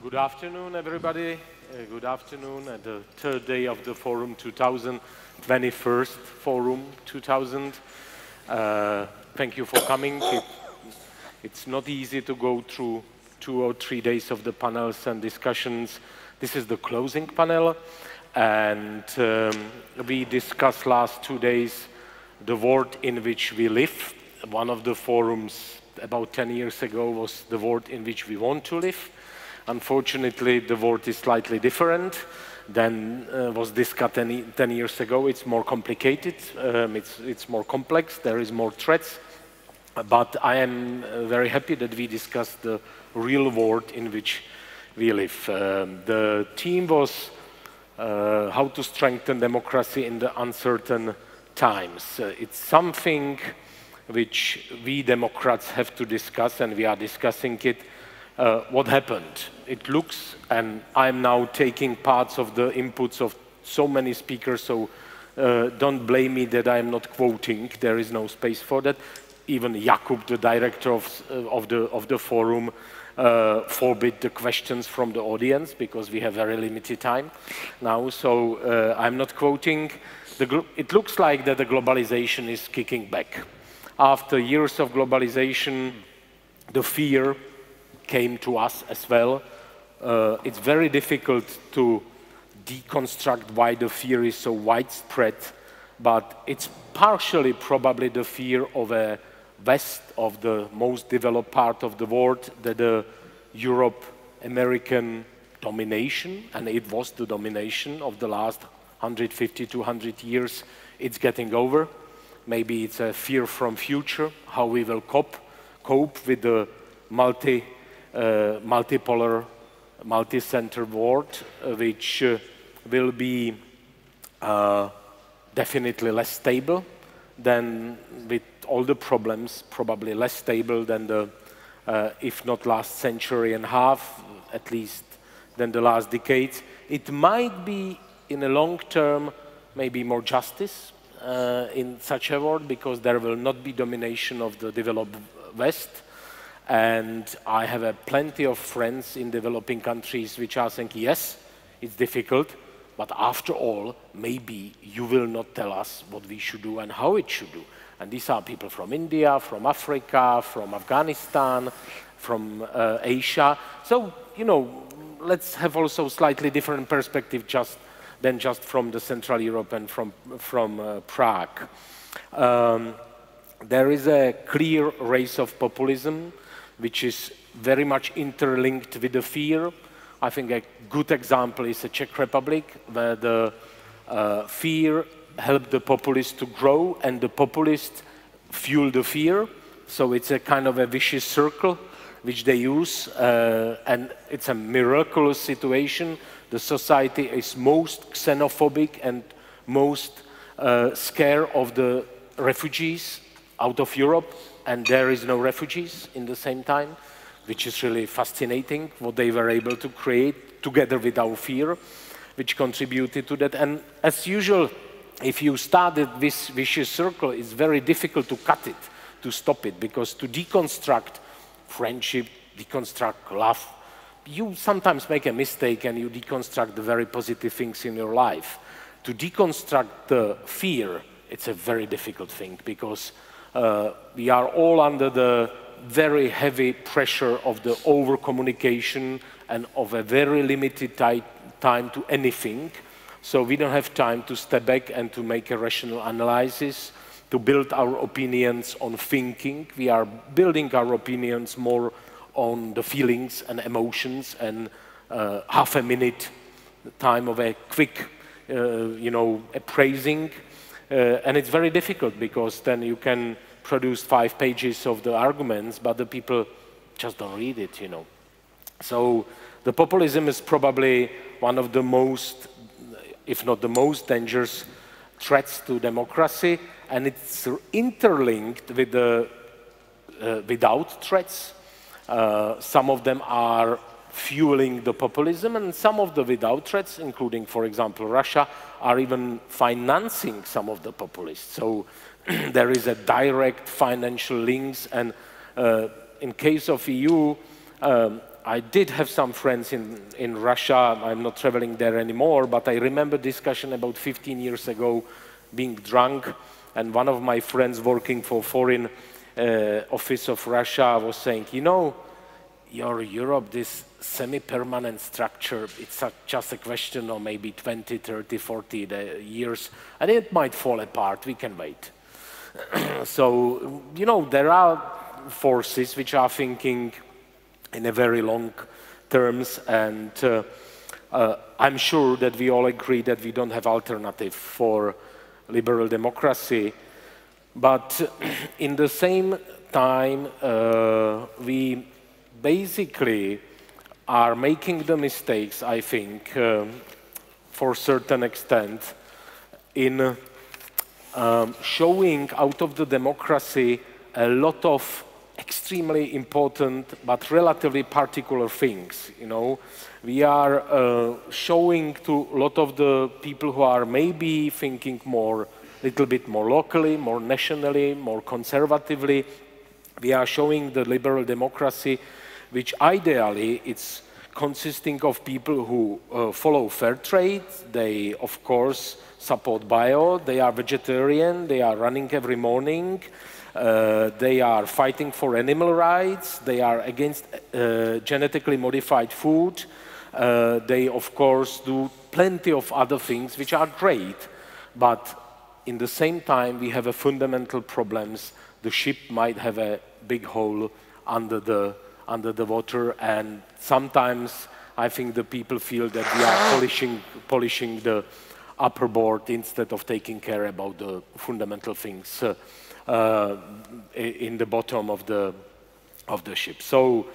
Good afternoon, everybody. Good afternoon at the third day of the Forum 2000, 21st Forum 2000. Thank you for coming. It's not easy to go through 2 or 3 days of the panels and discussions. This is the closing panel, and we discussed last 2 days the world in which we live. One of the forums about 10 years ago was the world in which we want to live. Unfortunately, the world is slightly different than was discussed 10 years ago. It's more complicated, it's more complex, there is more threats. But I am very happy that we discussed the real world in which we live. The theme was how to strengthen democracy in the uncertain times. It's something which we Democrats have to discuss, and we are discussing it. What happened? It looks, and I'm now taking parts of the inputs of so many speakers, so don't blame me that I'm not quoting. There is no space for that. Even Jakub, the director of the forum, forbid the questions from the audience because we have very limited time now. So I'm not quoting. It looks like that the globalization is kicking back. After years of globalization, the fear came to us as well. It's very difficult to deconstruct why the fear is so widespread, but it's partially probably the fear of a West, of the most developed part of the world, that the Europe-American domination, and it was the domination of the last 150, 200 years, it's getting over. Maybe it's a fear from future, how we will cope with the multipolar, multi-center world, which will be definitely less stable than with all the problems, probably less stable than the, if not last century and a half, at least than the last decades. It might be, in a long term, maybe more justice in such a world, because there will not be domination of the developed West. And I have plenty of friends in developing countries which are saying, yes, it's difficult, but after all, maybe you will not tell us what we should do and how it should do. And these are people from India, from Africa, from Afghanistan, from Asia. So, you know, let's have also slightly different perspective than just from the Central Europe and from Prague. There is a clear race of populism, which is very much interlinked with the fear. I think a good example is the Czech Republic, where the fear helped the populists to grow, and the populists fuel the fear. So it's a kind of a vicious circle which they use, and it's a miraculous situation. The society is most xenophobic and most scared of the refugees out of Europe, and there is no refugees in the same time, which is really fascinating what they were able to create together with our fear, which contributed to that. And as usual, if you started this vicious circle, it's very difficult to cut it, to stop it, because to deconstruct friendship, deconstruct love, you sometimes make a mistake and you deconstruct the very positive things in your life. To deconstruct the fear, it's a very difficult thing, because we are all under the very heavy pressure of the over-communication and of a very limited time to anything. So we don't have time to step back and to make a rational analysis, to build our opinions on thinking. We are building our opinions more on the feelings and emotions, and half a minute time of a quick, appraising. And it's very difficult, because then you can produce 5 pages of the arguments, but the people just don't read it, you know. So the populism is probably one of the most, if not the most dangerous threats to democracy, and it's interlinked with the without threats. Some of them are fueling the populism, and some of the without threats, including, for example, Russia, are even financing some of the populists. So there is a direct financial links, and in case of EU, I did have some friends in Russia. I'm not traveling there anymore, but I remember discussion about 15 years ago, being drunk, and one of my friends working for foreign office of Russia was saying, you know, your Europe, this semi-permanent structure, it's just a question of maybe 20, 30, 40 years, and it might fall apart, we can wait. So, you know, there are forces which are thinking in a very long terms, and I'm sure that we all agree that we don't have alternative for liberal democracy, but in the same time, we basically are making the mistakes, I think, for a certain extent, in showing out of the democracy a lot of extremely important but relatively particular things. You know, we are showing to a lot of the people who are maybe thinking little bit more locally, more nationally, more conservatively. We are showing the liberal democracy, which ideally it's consisting of people who follow fair trade. They, of course, support bio. They are vegetarian. They are running every morning. They are fighting for animal rights. They are against genetically modified food. They, of course, do plenty of other things which are great. But in the same time, we have a fundamental problems. The ship might have a big hole under the water, and sometimes I think the people feel that we are polishing the upper board instead of taking care about the fundamental things in the bottom of the ship. So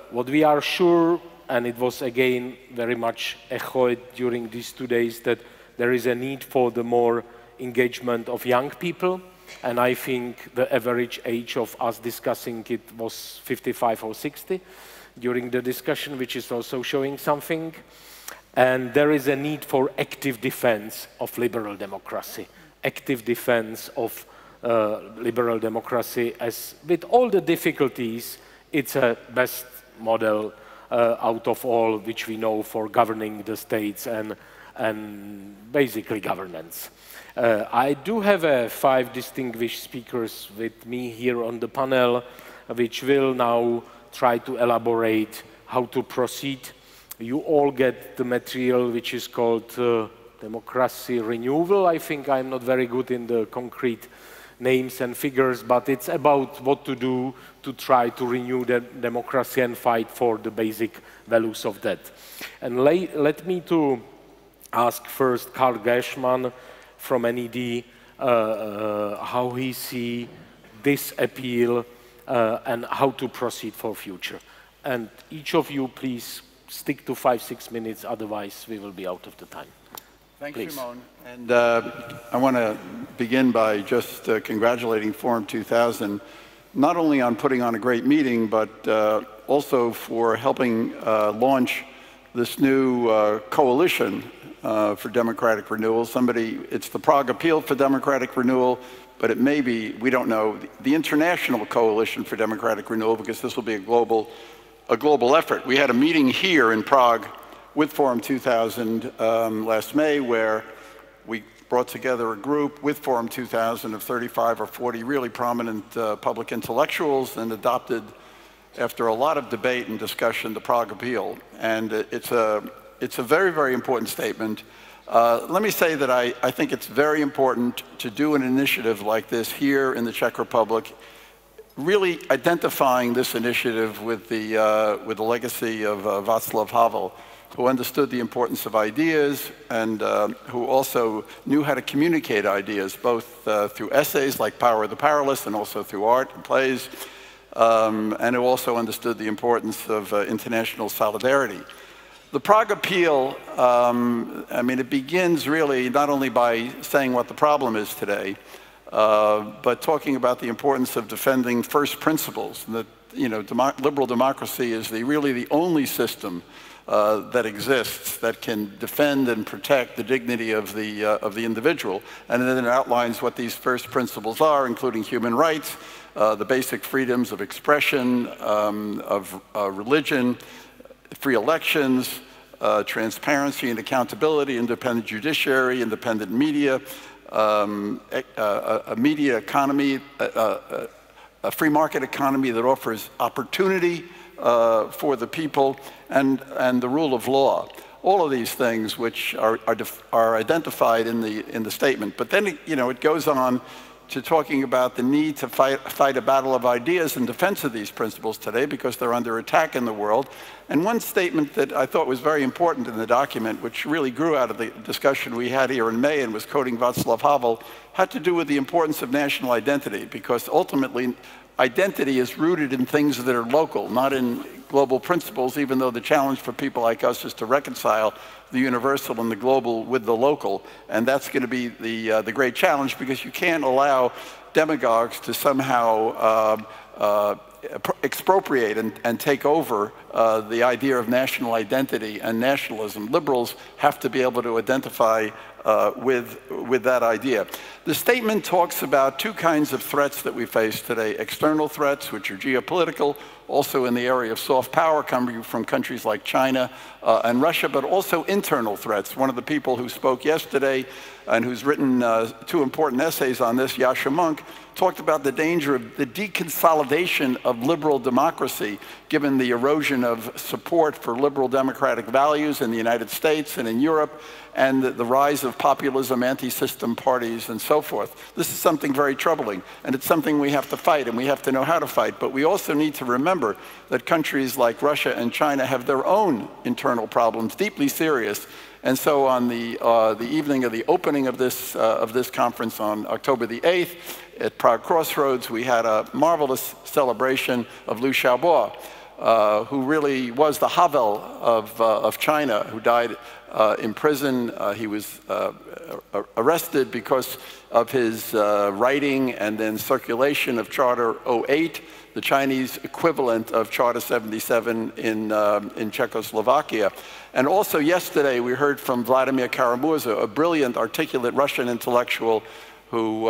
what we are sure, and it was again very much echoed during these 2 days, that there is a need for the more engagement of young people. And I think the average age of us discussing it was 55 or 60 during the discussion, which is also showing something. And there is a need for active defense of liberal democracy, active defense of liberal democracy, as with all the difficulties, it's a best model out of all which we know for governing the states and basically governance. I do have 5 distinguished speakers with me here on the panel, which will now try to elaborate how to proceed. You all get the material which is called Democracy Renewal. I think I'm not very good in the concrete names and figures, but it's about what to do to try to renew the democracy and fight for the basic values of that. And let me to ask first Karl Gershman from NED how he sees this appeal and how to proceed for future. And each of you, please stick to 5-6 minutes, otherwise we will be out of the time. Thanks, Shimon. And I want to begin by just congratulating Forum 2000, not only on putting on a great meeting, but also for helping launch this new coalition for democratic renewal. It's the Prague Appeal for Democratic Renewal, but it may be, we don't know, the International Coalition for Democratic Renewal, because this will be a global effort. We had a meeting here in Prague with Forum 2000 last May, where we brought together a group with Forum 2000 of 35 or 40 really prominent public intellectuals, and adopted, after a lot of debate and discussion, the Prague Appeal. And it's a very, very important statement. Let me say that I think it's very important to do an initiative like this here in the Czech Republic, really identifying this initiative with the legacy of Václav Havel, who understood the importance of ideas and who also knew how to communicate ideas, both through essays like Power of the Powerless and also through art and plays, and who also understood the importance of international solidarity. The Prague Appeal, I mean, it begins really not only by saying what the problem is today, but talking about the importance of defending first principles. And that, you know, liberal democracy is really the only system that exists that can defend and protect the dignity of the individual. And then it outlines what these first principles are, including human rights, the basic freedoms of expression, of religion, free elections, transparency and accountability, independent judiciary, independent media, a media economy, a free market economy that offers opportunity for the people, and the rule of law. All of these things which are identified in the statement. But then, you know, it goes on to talking about the need to fight a battle of ideas in defense of these principles today because they're under attack in the world. And one statement that I thought was very important in the document, which really grew out of the discussion we had here in May and was quoting Václav Havel, had to do with the importance of national identity, because ultimately identity is rooted in things that are local, not in global principles, even though the challenge for people like us is to reconcile the universal and the global with the local. And that's going to be the great challenge, because you can't allow demagogues to somehow expropriate and take over the idea of national identity and nationalism. Liberals have to be able to identify with that idea. The statement talks about two kinds of threats that we face today: external threats, which are geopolitical, also in the area of soft power coming from countries like China and Russia, but also internal threats. One of the people who spoke yesterday and who's written two important essays on this, Yascha Mounk, talked about the danger of the deconsolidation of liberal democracy, given the erosion of support for liberal democratic values in the United States and in Europe, and the rise of populism, anti-system parties, and so forth. This is something very troubling, and it's something we have to fight, and we have to know how to fight. But we also need to remember that countries like Russia and China have their own internal problems, deeply serious. And so on the evening of the opening of this conference on October the 8th, at Prague Crossroads, we had a marvelous celebration of Liu Xiaobo, who really was the Havel of China, who died in prison. He was arrested because of his writing and then circulation of Charter 08, the Chinese equivalent of Charter 77 in Czechoslovakia. And also yesterday we heard from Vladimir Kara-Murza, a brilliant, articulate Russian intellectual who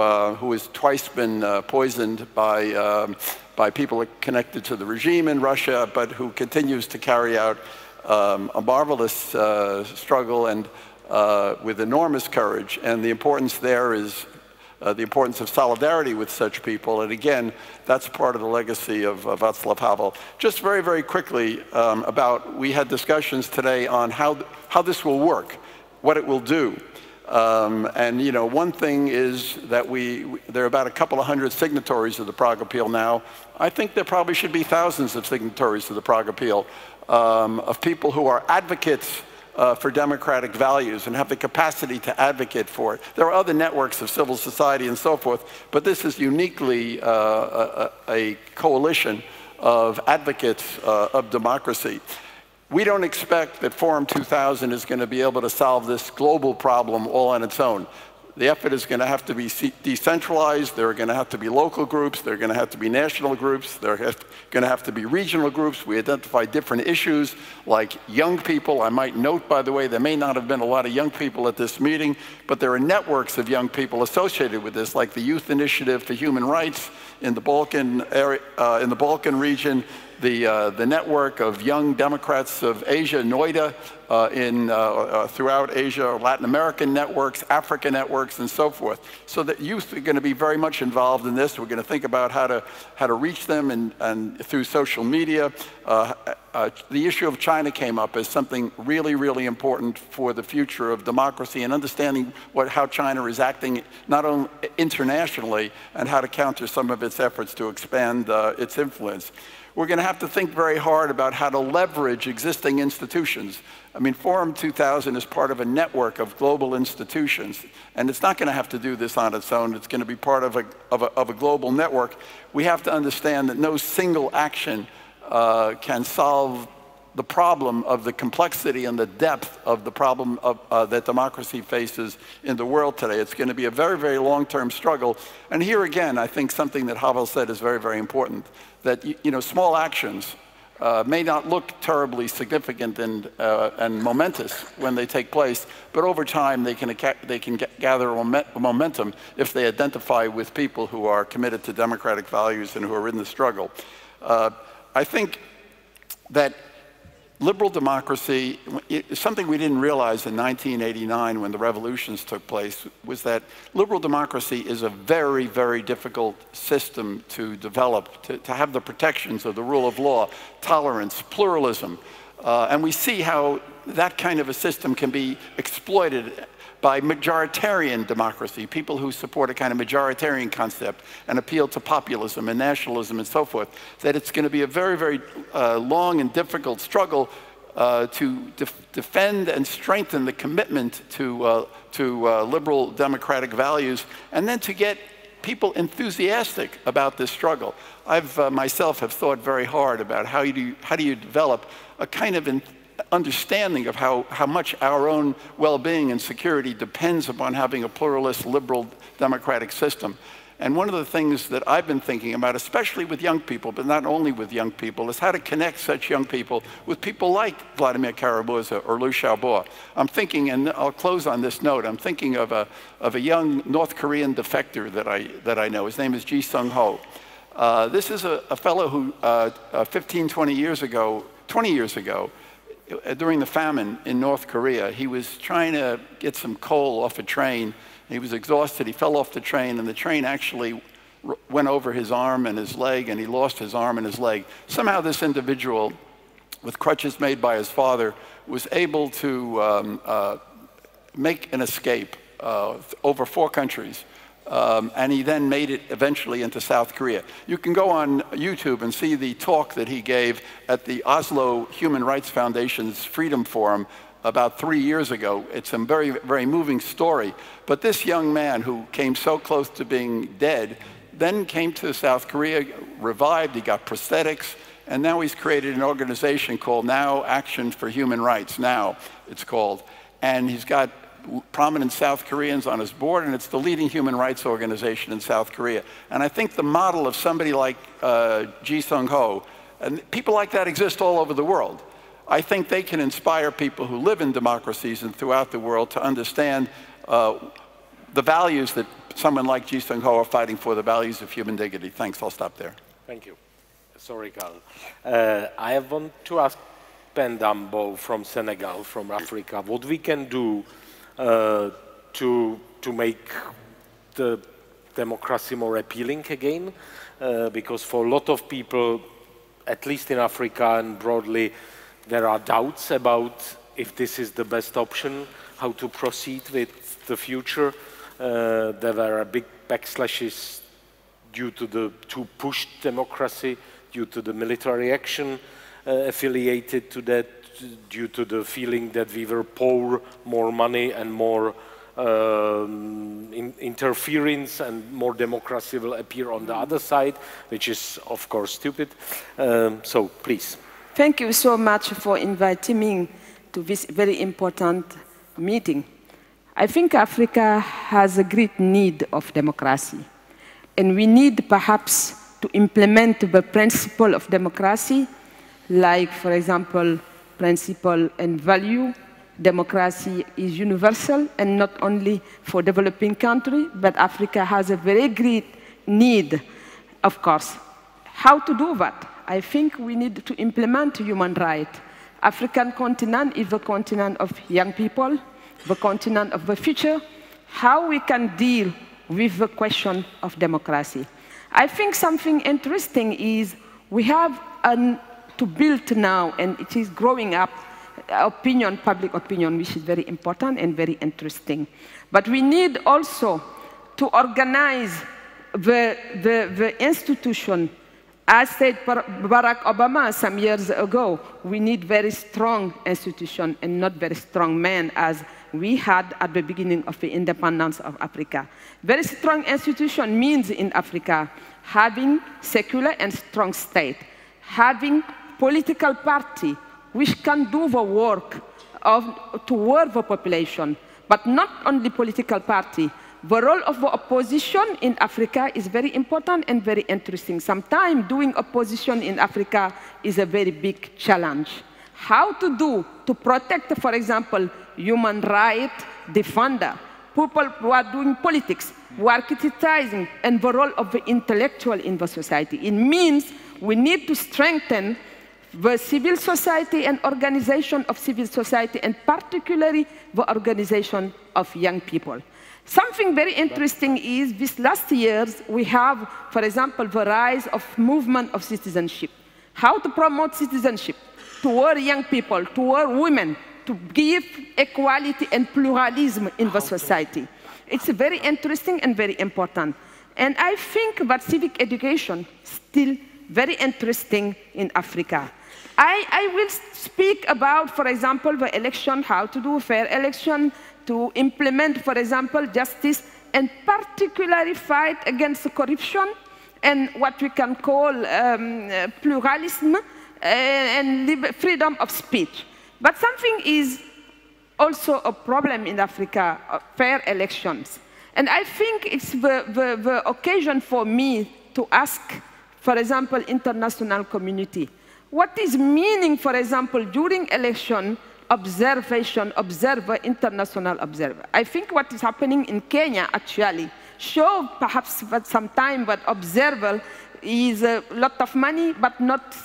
has twice been poisoned by people connected to the regime in Russia, but who continues to carry out a marvelous struggle and with enormous courage. And the importance there is the importance of solidarity with such people. And again, that's part of the legacy of Václav Havel. Just very, very quickly we had discussions today on how this will work, what it will do. And you know, one thing is that there are about a couple of hundred signatories of the Prague Appeal now. I think there probably should be thousands of signatories to the Prague Appeal, of people who are advocates for democratic values and have the capacity to advocate for it. There are other networks of civil society and so forth, but this is uniquely a coalition of advocates of democracy. We don't expect that Forum 2000 is going to be able to solve this global problem all on its own. The effort is going to have to be decentralized. There are going to have to be local groups. There are going to have to be national groups. There are going to have to be regional groups. We identify different issues like young people. I might note, by the way, there may not have been a lot of young people at this meeting, but there are networks of young people associated with this, like the Youth Initiative for Human Rights in the Balkan area, in the Balkan region, the network of young Democrats of Asia, NOIDA, throughout Asia, Latin American networks, African networks, and so forth. So that youth are going to be very much involved in this. We're going to think about how to reach them and through social media. The issue of China came up as something really, really important for the future of democracy and understanding how China is acting not only internationally and how to counter some of its efforts to expand its influence. We're going to have to think very hard about how to leverage existing institutions. I mean, Forum 2000 is part of a network of global institutions, and it's not going to have to do this on its own. It's going to be part of a global network. We have to understand that no single action can solve the problem of the complexity and the depth of the problem that democracy faces in the world today. It's going to be a very, very long-term struggle. And here again, I think something that Havel said is very, very important, that small actions may not look terribly significant and momentous when they take place, but over time they can gather momentum if they identify with people who are committed to democratic values and who are in the struggle. I think that liberal democracy, something we didn't realize in 1989 when the revolutions took place, was that liberal democracy is a very, very difficult system to develop, to have the protections of the rule of law, tolerance, pluralism. And we see how that kind of a system can be exploited by majoritarian democracy, people who support a kind of majoritarian concept and appeal to populism and nationalism and so forth, that it's going to be a very, very long and difficult struggle to defend and strengthen the commitment to liberal democratic values, and then to get people enthusiastic about this struggle. I've myself have thought very hard about how do you develop a kind of understanding of how much our own well-being and security depends upon having a pluralist, liberal, democratic system. And one of the things that I've been thinking about, especially with young people, but not only with young people, is how to connect such young people with people like Vladimir Kara-Murza or Liu Xiaobo. I'm thinking, and I'll close on this note, I'm thinking of a young North Korean defector that I know. His name is Ji Sung-ho. This is a fellow who 20 years ago, during the famine in North Korea, he was trying to get some coal off a train. He was exhausted. He fell off the train, and the train actually went over his arm and his leg, and he lost his arm and his leg. Somehow this individual, with crutches made by his father, was able to make an escape over 4 countries. And he then made it eventually into South Korea. You can go on YouTube and see the talk that he gave at the Oslo Human Rights Foundation's Freedom Forum about 3 years ago. It's a very, very moving story. But this young man who came so close to being dead then came to South Korea, revived, he got prosthetics, and now he's created an organization called Now Action for Human Rights, Now it's called. And he's got prominent South Koreans on his board, and it's the leading human rights organization in South Korea. And I think the model of somebody like Ji Sung-ho, and people like that exist all over the world. I think they can inspire people who live in democracies and throughout the world to understand the values that someone like Ji Sung-ho are fighting for, the values of human dignity. Thanks, I'll stop there. Thank you. Sorry, Carl. I want to ask Ben Dambo from Senegal, from Africa, what we can do to make the democracy more appealing again, because for a lot of people, at least in Africa and broadly, there are doubts about if this is the best option, how to proceed with the future. There were big backslashes due to push democracy, due to the military action affiliated to that, due to the feeling that we were poor, more money and more interference, and more democracy will appear on the other side, which is, of course, stupid. So, please. Thank you so much for inviting me to this very important meeting. I think Africa has a great need of democracy, and we need perhaps to implement the principle of democracy, like, for example, principle and value. Democracy is universal and not only for developing countries, but Africa has a very great need, of course. How to do that? I think we need to implement human rights. African continent is the continent of young people, the continent of the future. How we can deal with the question of democracy? I think something interesting is we have to build now, and it is growing up, opinion, public opinion, which is very important and very interesting. But we need also to organize the institution. As said Barack Obama some years ago, we need very strong institution and not very strong men as we had at the beginning of the independence of Africa. Very strong institution means in Africa having secular and strong state, having political party which can do the work toward the population, but not only political party, The role of the opposition in Africa is very important and very interesting. Sometimes doing opposition in Africa is a very big challenge. How to protect, for example, human rights defender, people who are doing politics, who are criticizing, and the role of the intellectual in the society. It means we need to strengthen the civil society and organization of civil society, and particularly the organization of young people. Something very interesting is these last years we have, for example, the rise of movement of citizenship. How to promote citizenship toward young people, toward women, to give equality and pluralism in the society. It's very interesting and very important. And I think that civic education is still very interesting in Africa. I will speak about, for example, the election, how to do a fair election, to implement, for example, justice, and particularly fight against corruption and what we can call pluralism and freedom of speech. But something is also a problem in Africa, fair elections. And I think it's the occasion for me to ask, for example, international community, what is meaning, for example, during election, observer, international observer. I think what is happening in Kenya, actually, show perhaps that sometimes that observer is a lot of money, but not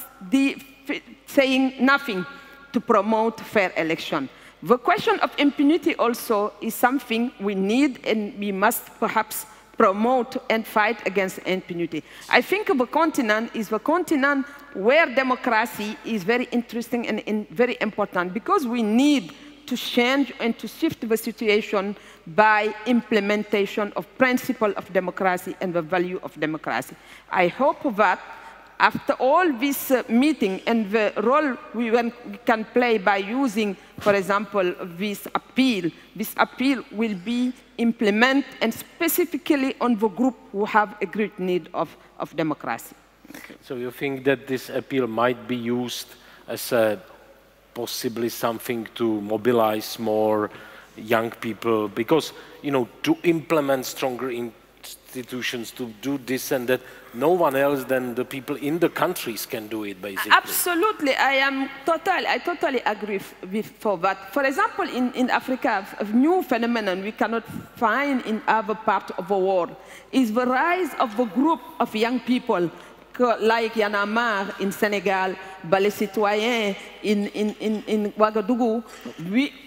saying nothing to promote fair election. The question of impunity also is something we need and we must perhaps promote and fight against impunity. I think the continent is the continent where democracy is very interesting and very important, because we need to change and to shift the situation by implementation of principle of democracy and the value of democracy. I hope that after all this meeting and the role we can play by using, for example, this appeal will be implemented and specifically on the group who have a great need of democracy. Okay. So you think that this appeal might be used as possibly something to mobilize more young people, because, you know, to implement stronger institutions, to do this and that, no one else than the people in the countries can do it, basically. Absolutely, I totally agree with that. For example, in Africa, a new phenomenon we cannot find in other parts of the world is the rise of a group of young people like Y'en a marre in Senegal, Balai Citoyen in Ouagadougou.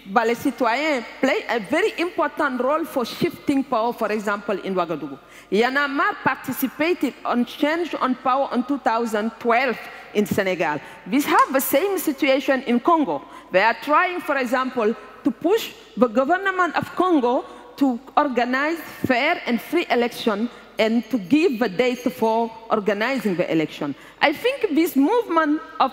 Balai Citoyen play a very important role for shifting power, for example, in Ouagadougou. Y'en a marre participated on change on power in 2012 in Senegal. We have the same situation in Congo. They are trying, for example, to push the government of Congo to organize fair and free election and to give the date for organizing the election. I think this movement of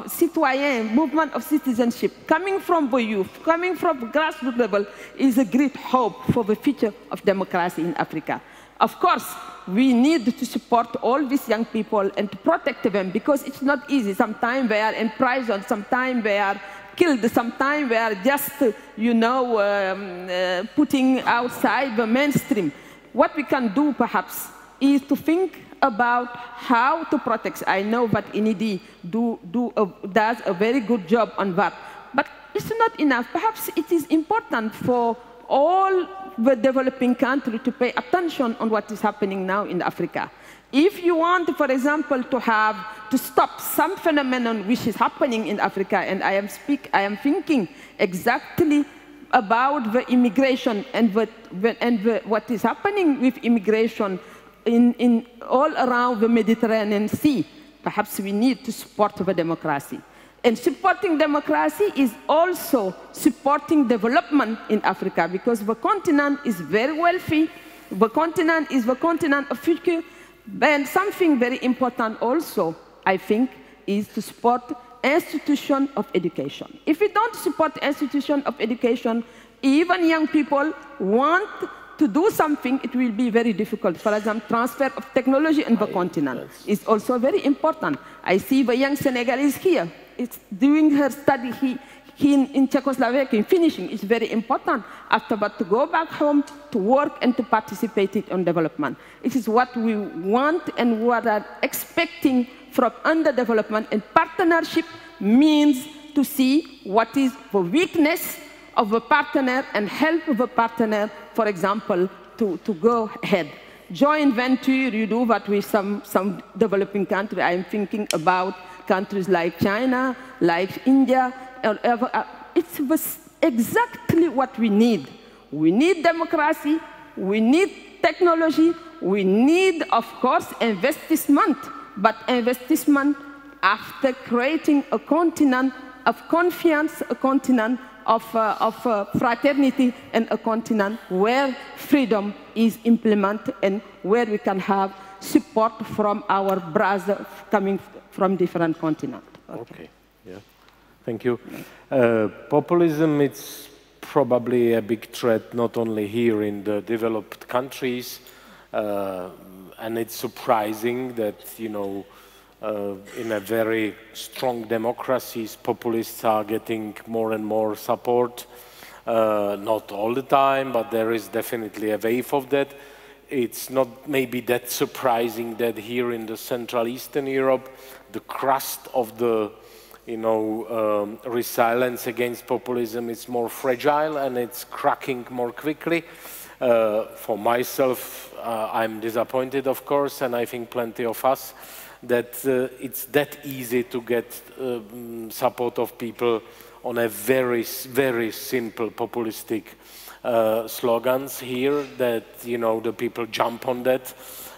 citoyen, movement of citizenship, coming from the youth, coming from the grassroots level, is a great hope for the future of democracy in Africa. Of course, we need to support all these young people and to protect them, because it's not easy. Sometimes they are in prison, sometimes they are killed, sometimes they are just, you know, putting outside the mainstream. What we can do, perhaps, is to think about how to protect. I know that INIDI does a very good job on that, but it's not enough. Perhaps it is important for all the developing countries to pay attention on what is happening now in Africa. If you want, for example, to stop some phenomenon which is happening in Africa, and I am thinking exactly about the immigration and what is happening with immigration in all around the Mediterranean Sea. Perhaps we need to support the democracy. And supporting democracy is also supporting development in Africa, because the continent is very wealthy. The continent is the continent of future. And something very important also, I think, is to support institution of education. If we don't support institution of education, even young people want to do something, it will be very difficult. For example, transfer of technology in the continent is also very important. I see the young Senegalese here. It's doing her study in Czechoslovakia, in finishing, is very important. Afterward, to go back home, to work, and to participate in development. It is what we want and what are expecting from underdevelopment, and partnership means to see what is the weakness of a partner and help the partner, for example, to go ahead. Joint venture, you do that with some developing countries. I'm thinking about countries like China, like India. It's exactly what we need. We need democracy, we need technology, we need, of course, investment, but investment after creating a continent of confiance, a continent of fraternity, and a continent where freedom is implemented and where we can have support from our brothers coming from different continents. Okay. Yeah. Thank you. Populism, it's probably a big threat not only here in the developed countries, and it's surprising that, you know, in a very strong democracies, populists are getting more and more support. Not all the time, but there is definitely a wave of that. It's not maybe that surprising that here in the Central Eastern Europe, the crust of the, you know, resilience against populism is more fragile and it's cracking more quickly. For myself, I'm disappointed, of course, and I think plenty of us, that it's that easy to get support of people on a very, very simple populistic slogans here, that, you know, the people jump on that,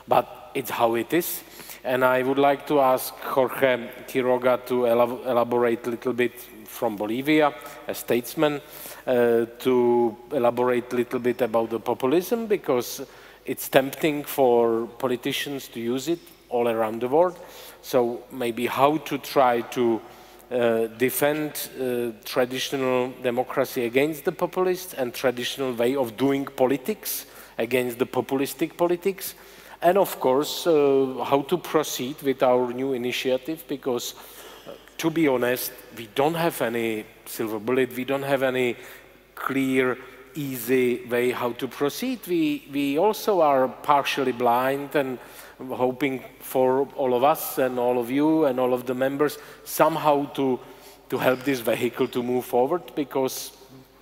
but it's how it is. And I would like to ask Jorge Quiroga to elaborate a little bit from Bolivia, a statesman, to elaborate a little bit about the populism, because it's tempting for politicians to use it all around the world. So maybe how to try to defend traditional democracy against the populists and traditional way of doing politics against the populistic politics. And of course, how to proceed with our new initiative, because to be honest, we don't have any silver bullet, we don't have any clear, easy way how to proceed. We also are partially blind and hoping for all of us and all of you and all of the members somehow to help this vehicle to move forward, because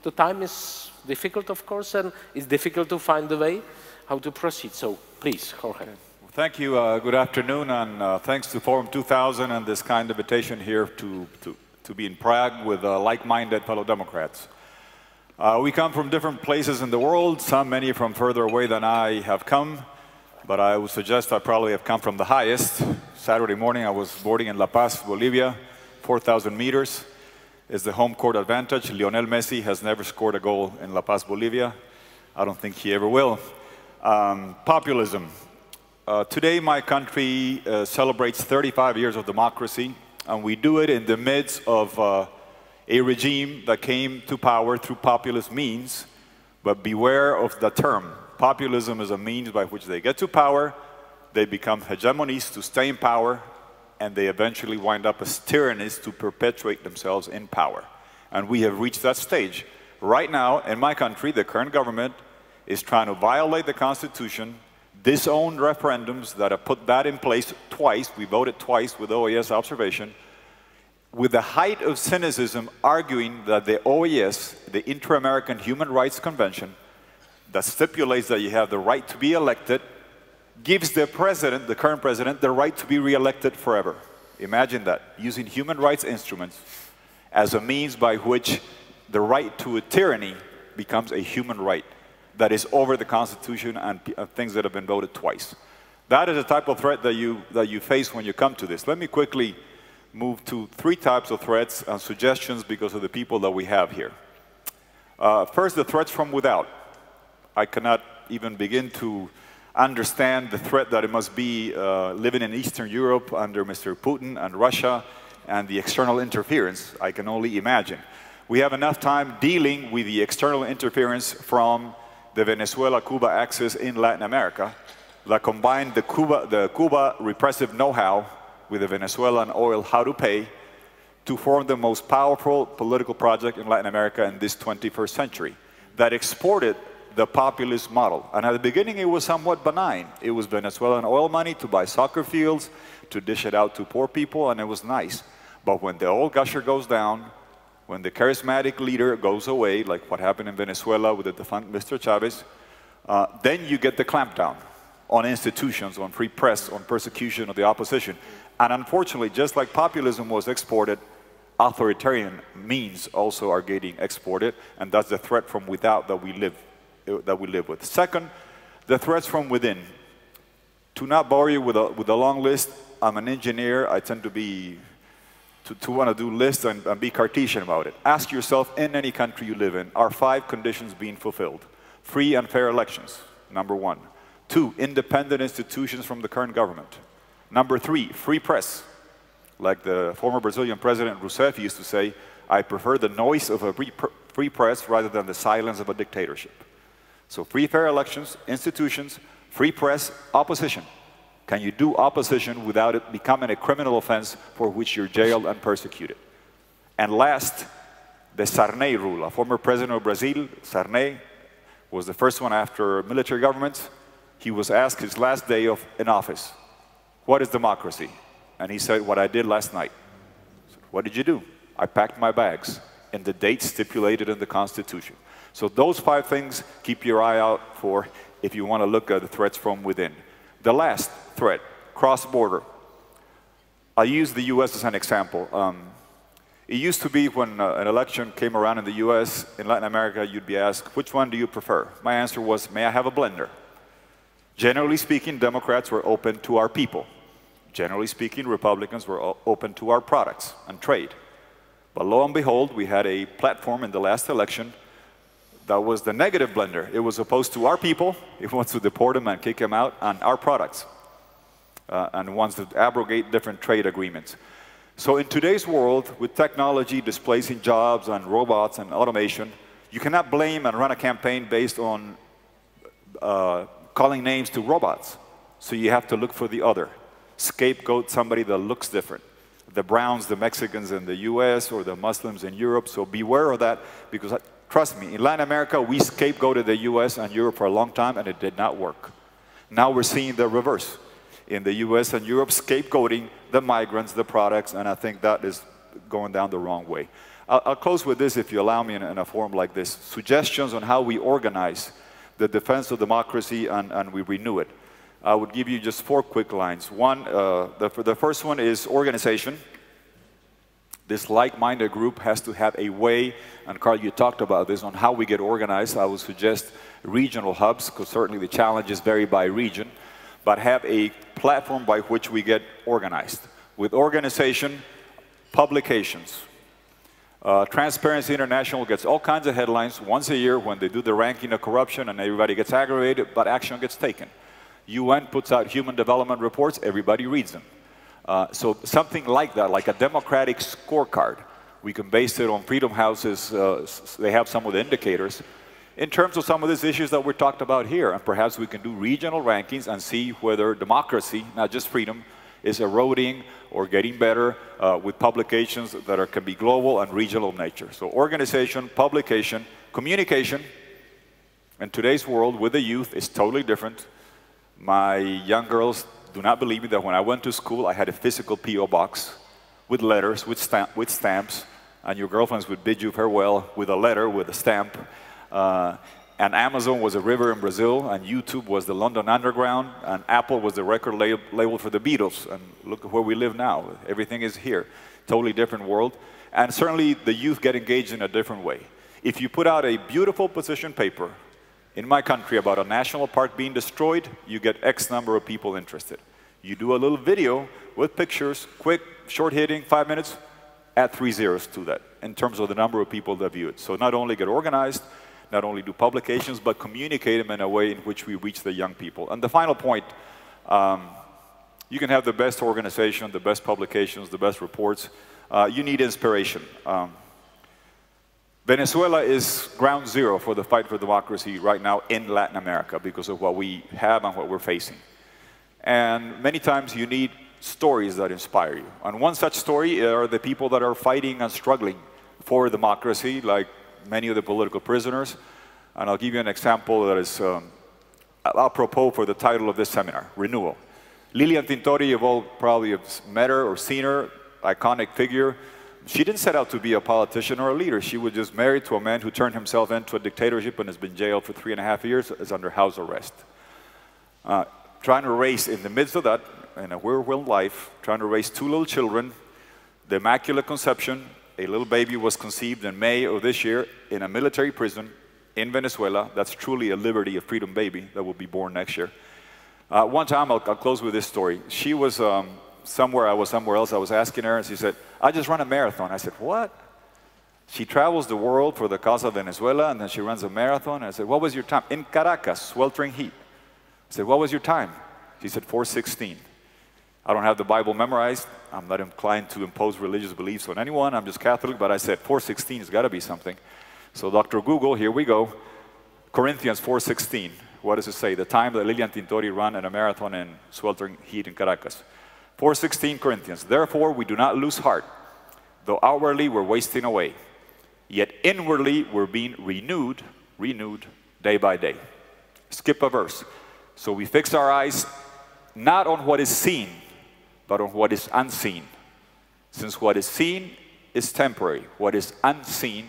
the time is difficult, of course, and it's difficult to find the way how to proceed. So please, Jorge. Well, thank you. Good afternoon, and thanks to Forum 2000 and this kind invitation here to be in Prague with like-minded fellow Democrats. We come from different places in the world, many from further away than I have come, but I would suggest I probably have come from the highest. Saturday morning I was boarding in La Paz, Bolivia, 4,000 meters. Is the home court advantage. Lionel Messi has never scored a goal in La Paz, Bolivia. I don't think he ever will. Populism. Today my country celebrates 35 years of democracy, and we do it in the midst of a regime that came to power through populist means, but beware of the term. Populism is a means by which they get to power, they become hegemonies to stay in power, and they eventually wind up as tyrannies to perpetuate themselves in power. And we have reached that stage. Right now, in my country, the current government is trying to violate the Constitution, disown referendums that have put that in place twice. We voted twice with OAS observation, with the height of cynicism arguing that the OAS, the Inter-American Human Rights Convention, that stipulates that you have the right to be elected, gives the president, the current president, the right to be re-elected forever. Imagine that, using human rights instruments as a means by which the right to a tyranny becomes a human right that is over the Constitution and things that have been voted twice. That is the type of threat that you face when you come to this. Let me quickly move to 3 types of threats and suggestions because of the people that we have here. First, the threats from without. I cannot even begin to understand the threat that it must be living in Eastern Europe under Mr. Putin and Russia and the external interference. I can only imagine. We have enough time dealing with the external interference from the Venezuela-Cuba axis in Latin America that combined the Cuba repressive know-how with the Venezuelan oil how to pay to form the most powerful political project in Latin America in this 21st century that exported the populist model. And at the beginning, it was somewhat benign. It was Venezuelan oil money to buy soccer fields, to dish it out to poor people, and it was nice. But when the old gusher goes down, when the charismatic leader goes away, like what happened in Venezuela with the defunct Mr. Chavez, then you get the clampdown on institutions, on free press, on persecution of the opposition. And unfortunately, just like populism was exported, authoritarian means also are getting exported, and that's the threat from without that we live with. Second, the threats from within. To not bore you with a long list, I'm an engineer. I tend to want to do lists and be Cartesian about it. Ask yourself, in any country you live in, are 5 conditions being fulfilled? Free and fair elections, number 1. 2, independent institutions from the current government. Number 3, free press. Like the former Brazilian president Rousseff used to say, I prefer the noise of a free press rather than the silence of a dictatorship. So free, fair elections, institutions, free press, opposition. Can you do opposition without it becoming a criminal offense for which you're jailed and persecuted? And last, the Sarney rule. A former president of Brazil, Sarney, was the first one after military government. He was asked his last day in office, what is democracy? And he said, what I did last night. I said, what did you do? I packed my bags in the date stipulated in the Constitution. So those 5 things, keep your eye out for if you want to look at the threats from within. The last threat, cross-border. I'll use the US as an example. It used to be when an election came around in the US, in Latin America, you'd be asked, which one do you prefer? My answer was, may I have a blender? Generally speaking, Democrats were open to our people. Generally speaking, Republicans were open to our products and trade. But lo and behold, we had a platform in the last election that was the negative blender. It was opposed to our people. It wants to deport them and kick them out, and our products. And wants to abrogate different trade agreements. So in today's world, with technology displacing jobs and robots and automation, you cannot blame and run a campaign based on calling names to robots. So you have to look for the other. Scapegoat somebody that looks different. The Browns, the Mexicans in the US, or the Muslims in Europe. So beware of that, because trust me, in Latin America, we scapegoated the US and Europe for a long time, and it did not work. Now we're seeing the reverse. In the US and Europe, scapegoating the migrants, the products, and I think that is going down the wrong way. I'll close with this, if you allow me, in a forum like this. Suggestions on how we organize the defense of democracy and we renew it. I would give you just 4 quick lines. One, the first one is organization. This like-minded group has to have a way, and Carl, you talked about this, on how we get organized. I would suggest regional hubs, because certainly the challenges vary by region, but have a platform by which we get organized. With organization, publications. Transparency International gets all kinds of headlines once a year when they do the ranking of corruption and everybody gets aggravated, but action gets taken. UN puts out human development reports, everybody reads them. So something like that, like a democratic scorecard. We can base it on Freedom House's, they have some of the indicators. In terms of some of these issues that we talked about here, and perhaps we can do regional rankings and see whether democracy, not just freedom, is eroding or getting better with publications that can be global and regional in nature. So organization, publication, communication. In today's world with the youth is totally different. My young girls do not believe me that when I went to school, I had a physical P.O. box with letters, with stamps, and your girlfriends would bid you farewell with a letter, with a stamp. And Amazon was a river in Brazil, and YouTube was the London Underground, and Apple was the record label for the Beatles. And look at where we live now. Everything is here. Totally different world. And certainly the youth get engaged in a different way. If you put out a beautiful position paper in my country about a national park being destroyed, you get X number of people interested. You do a little video with pictures, quick, short-hitting, 5 minutes, add 3 zeros to that in terms of the number of people that view it. So not only get organized, not only do publications, but communicate them in a way in which we reach the young people. And the final point, you can have the best organization, the best publications, the best reports. You need inspiration. Venezuela is ground zero for the fight for democracy right now in Latin America because of what we have and what we're facing. And many times you need stories that inspire you. And one such story are the people that are fighting and struggling for democracy, like many of the political prisoners. And I'll give you an example that is apropos for the title of this seminar, Renewal. Lilian Tintori, you've all probably have met her or seen her, iconic figure. She didn't set out to be a politician or a leader. She was just married to a man who turned himself into a dictatorship and has been jailed for 3.5 years, is under house arrest. Trying to raise, in the midst of that, in a whirlwind life, trying to raise 2 little children, the Immaculate Conception, a little baby was conceived in May of this year in a military prison in Venezuela. That's truly a liberty, a freedom baby that will be born next year. One time, I'll close with this story. She was somewhere, I was somewhere else. I was asking her, and she said, I just run a marathon. I said, what? She travels the world for the cause of Venezuela, and then she runs a marathon. And I said, what was your time? In Caracas, sweltering heat. I said, what was your time? She said, 4:16. I don't have the Bible memorized. I'm not inclined to impose religious beliefs on anyone. I'm just Catholic, but I said 4:16 has got to be something. So Dr. Google, here we go. Corinthians 4:16. What does it say? The time that Lilian Tintori ran in a marathon in sweltering heat in Caracas. 4:16 Corinthians. Therefore, we do not lose heart, though outwardly we're wasting away. Yet inwardly we're being renewed day by day. Skip a verse. So we fix our eyes not on what is seen, but on what is unseen. Since what is seen is temporary, what is unseen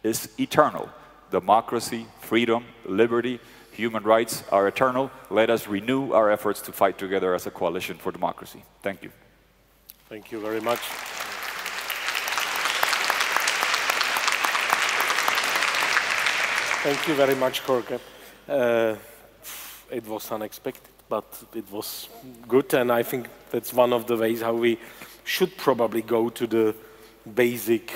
is eternal. Democracy, freedom, liberty, human rights are eternal. Let us renew our efforts to fight together as a coalition for democracy. Thank you. Thank you very much. Thank you very much, Jorge. It was unexpected, but it was good, and I think that's one of the ways how we should probably go to the basic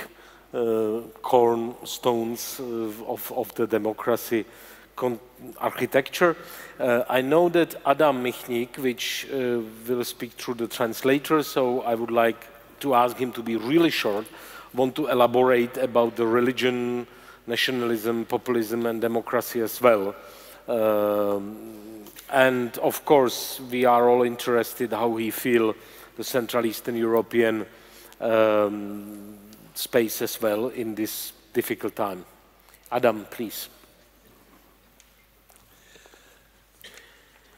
cornerstones of the democracy architecture. I know that Adam Michnik, which will speak through the translator, so I would like to ask him to be really short, want to elaborate about the religion, nationalism, populism, and democracy as well. And of course, we are all interested how we feel the Central Eastern European space as well in this difficult time. Adam, please.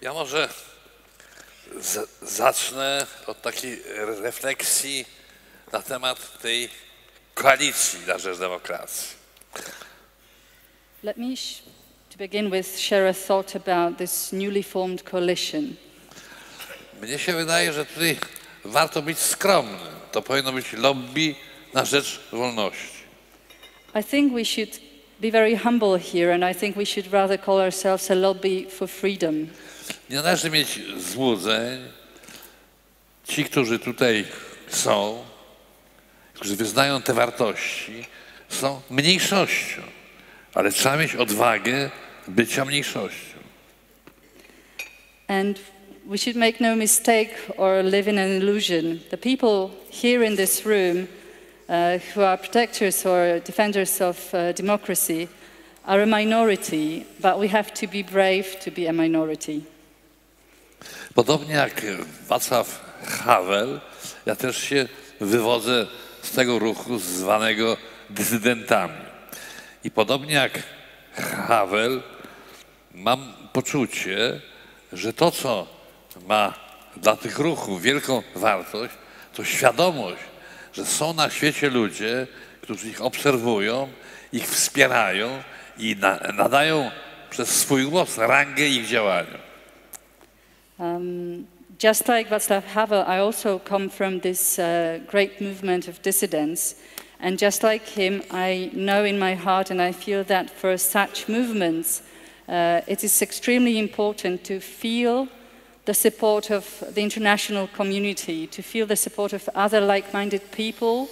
Ja może zacznę od takiej refleksji na temat tej koalicji na rzecz demokracji. Let me to begin with share a thought about this newly formed coalition. Mnie się wydaje, że tutaj warto być skromnym. To powinno być lobby na rzecz wolności. I think we should be very humble here, and I think we should rather call ourselves a lobby for freedom. Nie należy mieć złudzeń. Ci, którzy tutaj są, którzy wyznają te wartości, są mniejszością, ale trzeba mieć odwagę bycia mniejszością. And we should make no mistake or live in an illusion. The people here in this room who are protectors or defenders of democracy are a minority, but we have to be brave to be a minority. Podobnie jak Václav Havel, ja też się wywodzę z tego ruchu zwanego dysydentami. I podobnie jak Havel, mam poczucie, że to, co ma dla tych ruchów wielką wartość, to świadomość, że są na świecie ludzie, którzy ich obserwują, ich wspierają i nadają przez swój głos rangę ich działaniom. Just like Václav Havel, I also come from this great movement of dissidents. And just like him, I know in my heart and I feel that for such movements, it is extremely important to feel the support of the international community, to feel the support of other like-minded people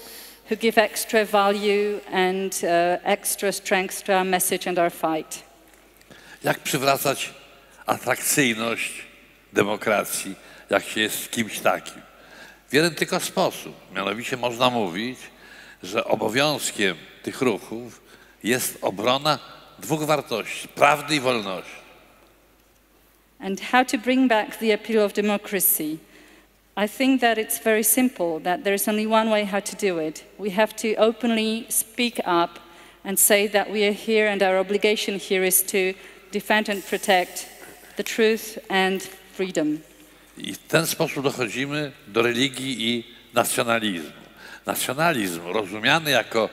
who give extra value and extra strength to our message and our fight. Jak przywracać atrakcyjność demokracji, jak się jest kimś takim? W jeden tylko sposób. Mianowicie można mówić, że obowiązkiem tych ruchów jest obrona dwóch wartości, prawdy i wolności. And how to bring back the appeal of democracy? I think that it's very simple, that there's only one way how to do it. We have to openly speak up and say that we are here and our obligation here is to defend and protect the truth and freedom. I w ten sposób dochodzimy do religii i nacjonalizmu. Nacjonalizm rozumiany jako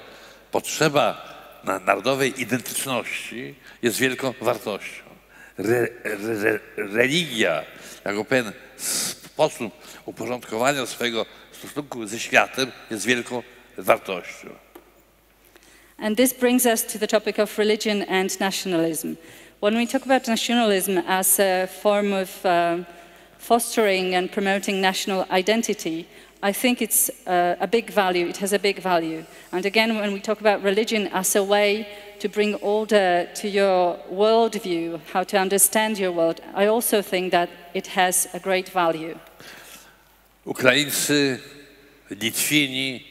potrzeba narodowej identyczności jest wielką wartością. Religia jako pewien sposób uporządkowania swojego stosunku ze światem jest wielką wartością. And this brings us to the topic of religion and nationalism. When we talk about nationalism as a form of fostering and promoting national identity, I think it's a big value, it has a big value. And again, when we talk about religion as a way to bring order to your worldview, how to understand your world, I also think that it has a great value. Ukraińcy, Litwini,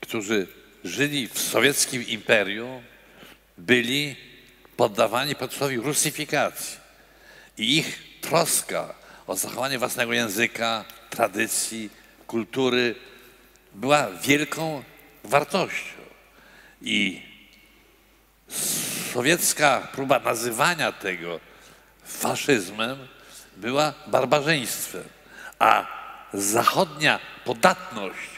którzy żyli w sowieckim imperium, byli poddawani procesowi rusyfikacji. I ich troska o zachowanie własnego języka, tradycji, kultury była wielką wartością. I sowiecka próba nazywania tego faszyzmem była barbarzyństwem, a zachodnia podatność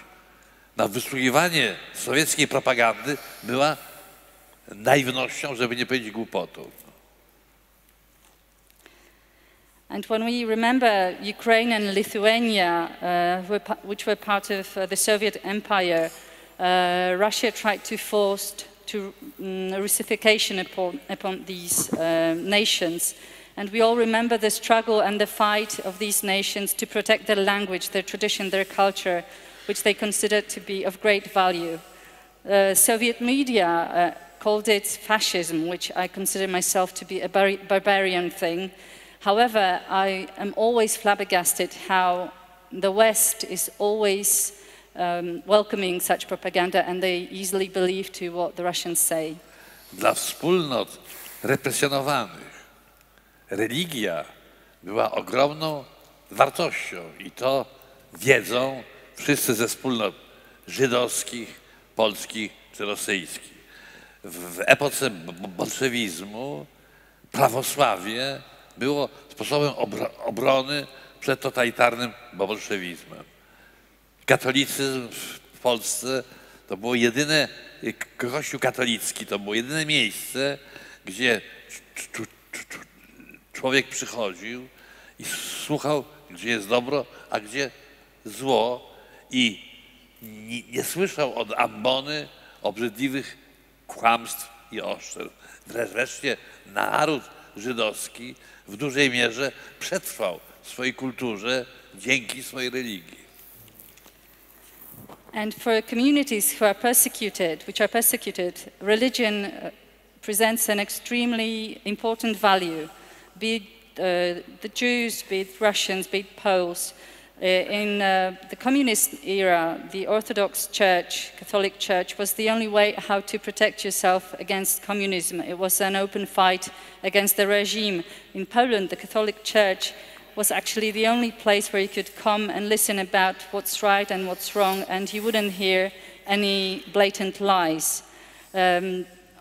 na wysłuchiwanie sowieckiej propagandy była naiwnością, żeby nie powiedzieć głupotą. And when we remember Ukraine and Lithuania, which were part of the Soviet Empire, Russia tried to force Russification upon these nations. And we all remember the struggle and the fight of these nations to protect their language, their tradition, their culture, which they considered to be of great value. Soviet media called it fascism, which I consider myself to be a barbarian thing. However, I am always flabbergasted how the West is always welcoming such propaganda and they easily believe to what the Russians say. Dla wspólnot represjonowanych religia była ogromną wartością i to wiedzą wszyscy ze wspólnot żydowskich, polskich czy rosyjskich. W epoce bolszewizmu prawosławie było sposobem obrony przed totalitarnym bolszewizmem. Katolicyzm w Polsce to było jedyne, Kościół katolicki to było jedyne miejsce, gdzie człowiek przychodził i słuchał, gdzie jest dobro, a gdzie zło i nie słyszał od ambony obrzydliwych kłamstw i oszczerstw. Wreszcie naród żydowski w dużej mierze przetrwał w swojej kulturze dzięki swojej religii. And for communities who are persecuted, religion presents an extremely important value. Be it the Jews, be it Russians, be it Poles. In the communist era, the Orthodox Church, Catholic Church, was the only way how to protect yourself against communism. It was an open fight against the regime. In Poland, the Catholic Church was actually the only place where you could come and listen about what's right and what's wrong, and you wouldn't hear any blatant lies.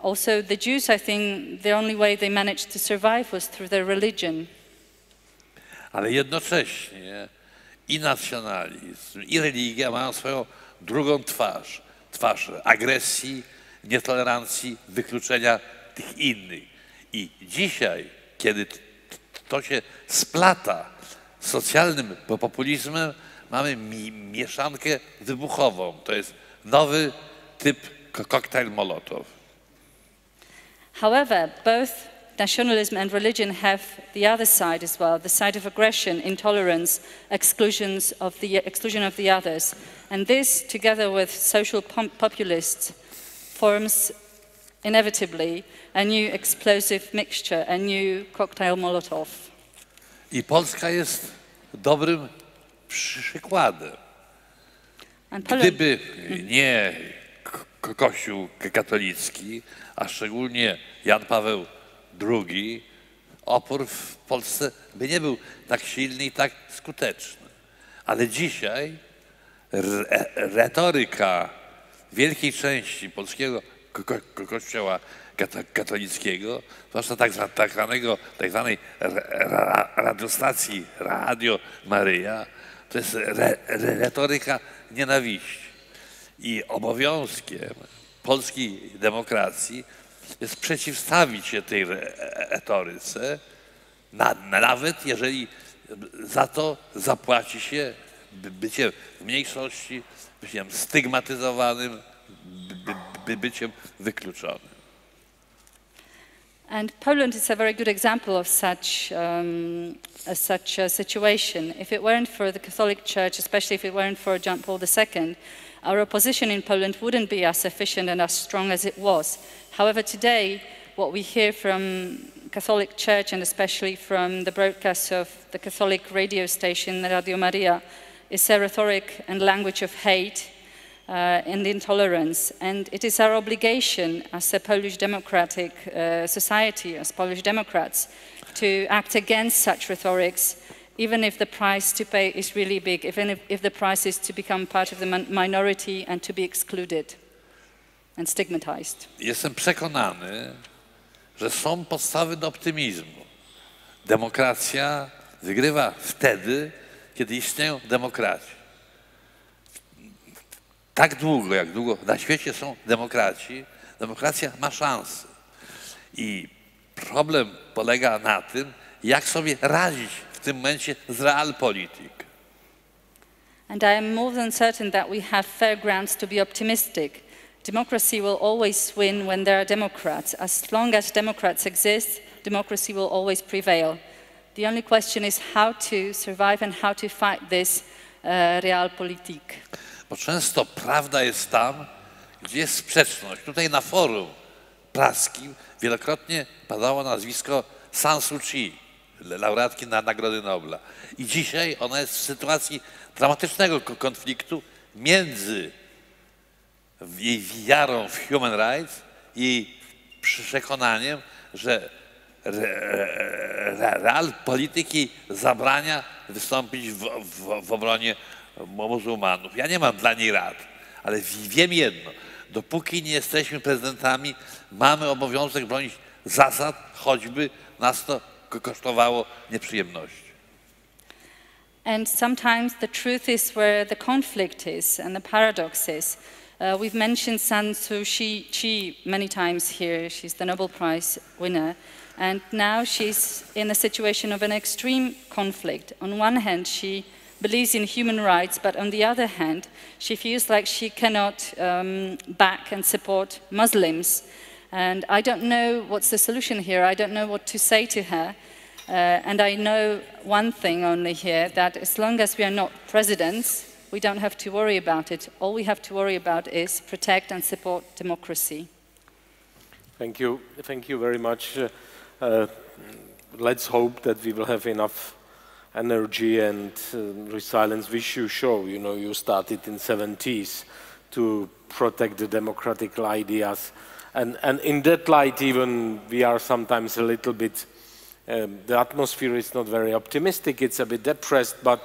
Also, the Jews, I think, the only way they managed to survive was through their religion. Ale jednocześnie i nacjonalizm, i religia mają swoją drugą twarz. Twarz agresji, nietolerancji, wykluczenia tych innych. I dzisiaj, kiedy to się splata z socjalnym populizmem, mamy mieszankę wybuchową. To jest nowy typ koktajl Mołotow. However, both nationalism and religion have the other side as well, the side of aggression, intolerance, exclusion of the others. And this, together with social populists, forms inevitably a new explosive mixture, a new cocktail Molotov. I Polska jest dobrym przykładem. Gdyby nie Kościół katolicki, a szczególnie Jan Paweł II, opór w Polsce by nie był tak silny i tak skuteczny. Ale dzisiaj retoryka wielkiej części polskiego kościoła katolickiego, zwłaszcza tak zwanej radiostacji Radio Maryja, to jest retoryka nienawiści. I obowiązkiem polskiej demokracji jest przeciwstawić się tej retoryce, nawet jeżeli za to zapłaci się byciem w mniejszości, byciem stygmatyzowanym, byciem wykluczonym. And Poland is a very good example of such a situation. If it weren't for the Catholic Church, especially if it weren't for John Paul II, our opposition in Poland wouldn't be as efficient and as strong as it was. However, today, what we hear from Catholic Church and especially from the broadcasts of the Catholic radio station Radio Maria is a rhetoric and language of hate and intolerance. And it is our obligation as a Polish democratic society, as Polish Democrats, to act against such rhetorics, even if the price to pay is really big, even if the price is to become part of the minority and to be excluded and stigmatized. Jestem przekonany, że są podstawy do optymizmu. Demokracja wygrywa wtedy, kiedy istnieją demokraci. Tak długo, jak długo na świecie są demokraci, demokracja ma szansę. I problem polega na tym, jak sobie radzić w tym momencie z realpolitik. And I am more than certain that we have fair grounds to be optimistic. Democracy will always win when there are democrats. As long as democrats exist, democracy will always prevail. The only question is how to survive and how to fight this realpolitik. Bo często prawda jest tam, gdzie jest sprzeczność. Tutaj na forum praskim wielokrotnie padało nazwisko San Suu Kyi, laureatki Nagrody Nobla. I dzisiaj ona jest w sytuacji dramatycznego konfliktu między jej wiarą w human rights i przekonaniem, że realpolityki zabrania wystąpić w obronie muzułmanów. Ja nie mam dla niej rad, ale wiem jedno. Dopóki nie jesteśmy prezydentami, mamy obowiązek bronić zasad, choćby nas to kosztowało nieprzyjemności. And sometimes the truth is where the conflict is and the paradox is. We've mentioned San Suu Kyi many times here. She's the Nobel Prize winner. And now she's in a situation of an extreme conflict. On one hand, she believes in human rights, but on the other hand, she feels like she cannot back and support Muslims. And I don't know what's the solution here. I don't know what to say to her. And I know one thing only here, that as long as we are not presidents, we don't have to worry about it. All we have to worry about is protect and support democracy. Thank you. Thank you very much. Let's hope that we will have enough energy and resilience, which you show. You know, you started in the 70s to protect the democratic ideas. And in that light, even we are sometimes a little bit, the atmosphere is not very optimistic. It's a bit depressed, but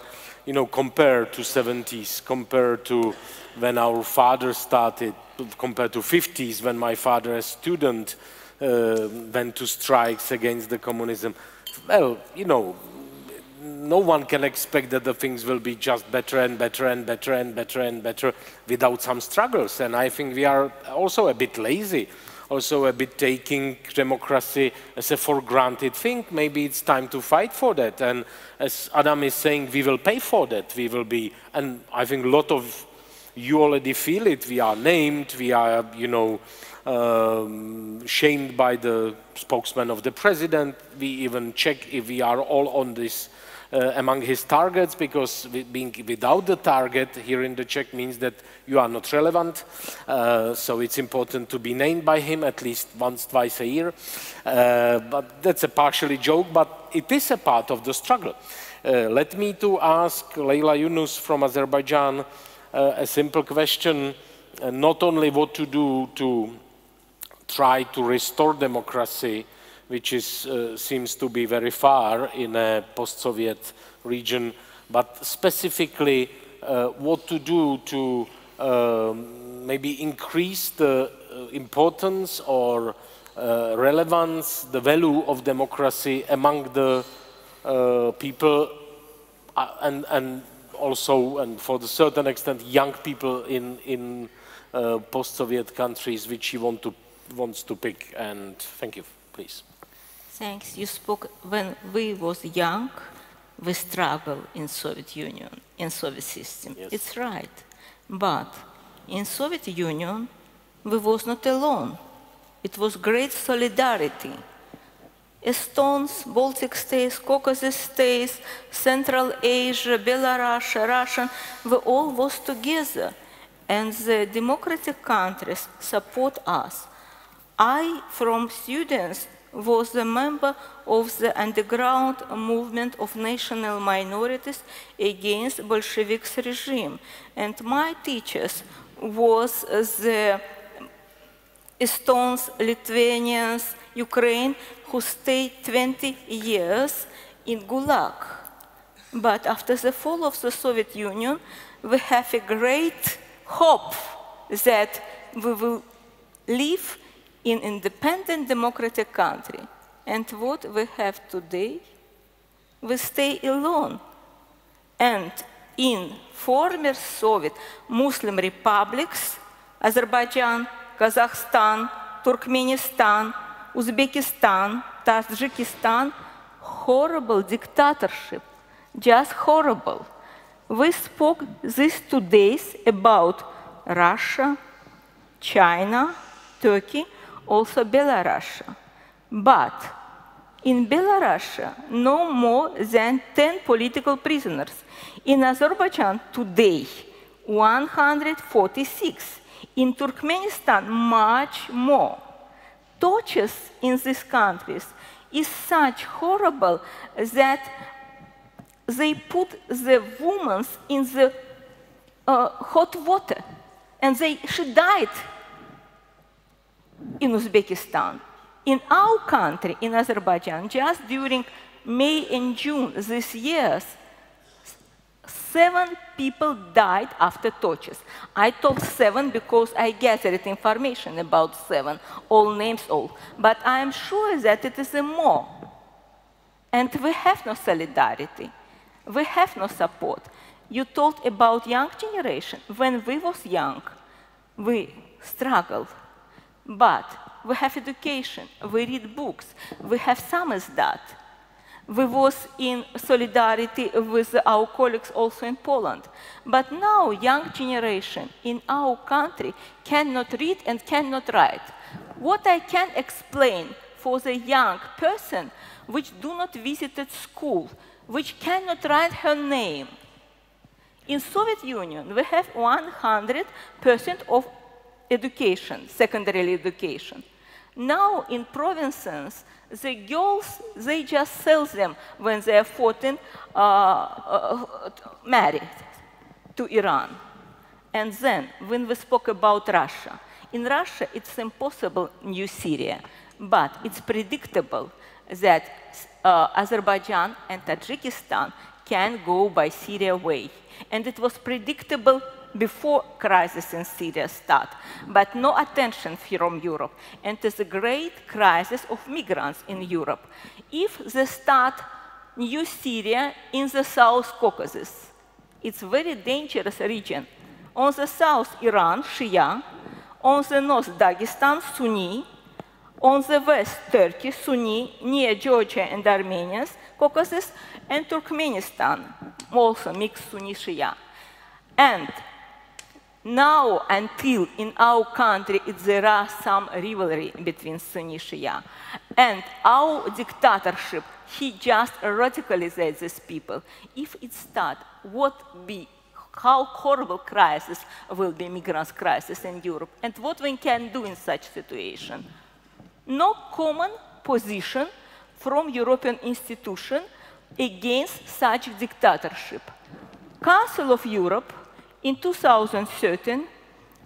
you know, compared to 70s, compared to when our father started, compared to 50s when my father as student went to strikes against the communism, well, you know, no one can expect that the things will be just better and better and better and better and better without some struggles. And I think we are also a bit lazy, also a bit taking democracy as a for-granted thing. Maybe it's time to fight for that. And as Adam is saying, we will pay for that. We will be, and I think a lot of you already feel it. We are named, we are, you know, shamed by the spokesman of the president. We even check if we are all on this among his targets, because being without the target here in the Czech means that you are not relevant. So it's important to be named by him at least once, twice a year. But that's a partially joke, but it is a part of the struggle. Let me to ask Leyla Yunus from Azerbaijan a simple question, not only what to do to try to restore democracy, which is, seems to be very far in a post-Soviet region, but specifically what to do to maybe increase the importance or relevance, the value of democracy among the people and also, and for a certain extent, young people in post-Soviet countries which he wants to pick. And thank you, please. Thanks. You spoke when we was young, we struggled in Soviet Union, in Soviet system. Yes. It's right. But in Soviet Union, we was not alone. It was great solidarity. Estones, Baltic states, Caucasus states, Central Asia, Belarus, Russian, we all was together. And the democratic countries support us. I, from students, was a member of the underground movement of national minorities against Bolsheviks regime. And my teachers was the Estones, Lithuanians, Ukraine, who stayed 20 years in Gulag. But after the fall of the Soviet Union, we have a great hope that we will live in independent democratic country. And what we have today, we stay alone. And in former Soviet Muslim republics, Azerbaijan, Kazakhstan, Turkmenistan, Uzbekistan, Tajikistan, horrible dictatorship, just horrible. We spoke these 2 days about Russia, China, Turkey, also Belarus. But in Belarus, no more than 10 political prisoners. In Azerbaijan today, 146. In Turkmenistan, much more. Tortures in these countries is such horrible that they put the women in the hot water, and she died in Uzbekistan. In our country, in Azerbaijan, just during May and June this year, 7 people died after tortures. I told 7 because I gathered information about 7, all names, all. But I am sure that it is more. And we have no solidarity. We have no support. You told about young generation. When we was young, we struggled. But we have education, we read books, we have samizdat. We was in solidarity with our colleagues also in Poland. But now young generation in our country cannot read and cannot write. What I can explain for the young person which do not visit school, which cannot write her name. In Soviet Union, we have 100% of education, secondary education. Now in provinces, the girls, they just sell them when they are 14, married to Iran. And then, when we spoke about Russia, in Russia it's impossible new Syria, but it's predictable that Azerbaijan and Tajikistan can go by Syria way. And it was predictable before crisis in Syria start, but no attention from Europe. And there's a great crisis of migrants in Europe. If they start new Syria in the South Caucasus, it's a very dangerous region. On the south, Iran, Shia. On the north, Dagestan, Sunni. On the west, Turkey, Sunni, near Georgia and Armenia, Caucasus, and Turkmenistan, also mixed Sunni Shia. And now, until in our country, there are some rivalry between Sunni Shia. And our dictatorship, he just radicalizes these people. If it starts, how horrible crisis will be migrants crisis in Europe? And what we can do in such situation? No common position from European institution against such dictatorship. Council of Europe in 2013,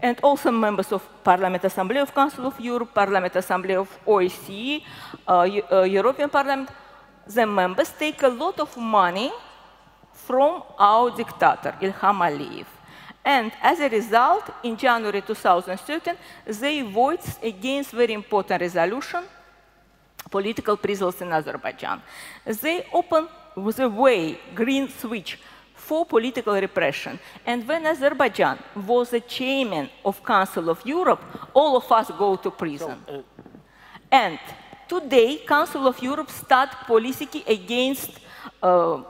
and also members of Parliament Assembly of Council of Europe, Parliament Assembly of OSCE, European Parliament, the members take a lot of money from our dictator, Ilham Aliyev. And as a result, in January 2013, they voted against very important resolution, political prisoners in Azerbaijan. They opened the way, green switch, for political repression. And when Azerbaijan was the chairman of Council of Europe, all of us go to prison. And today, Council of Europe start politicking against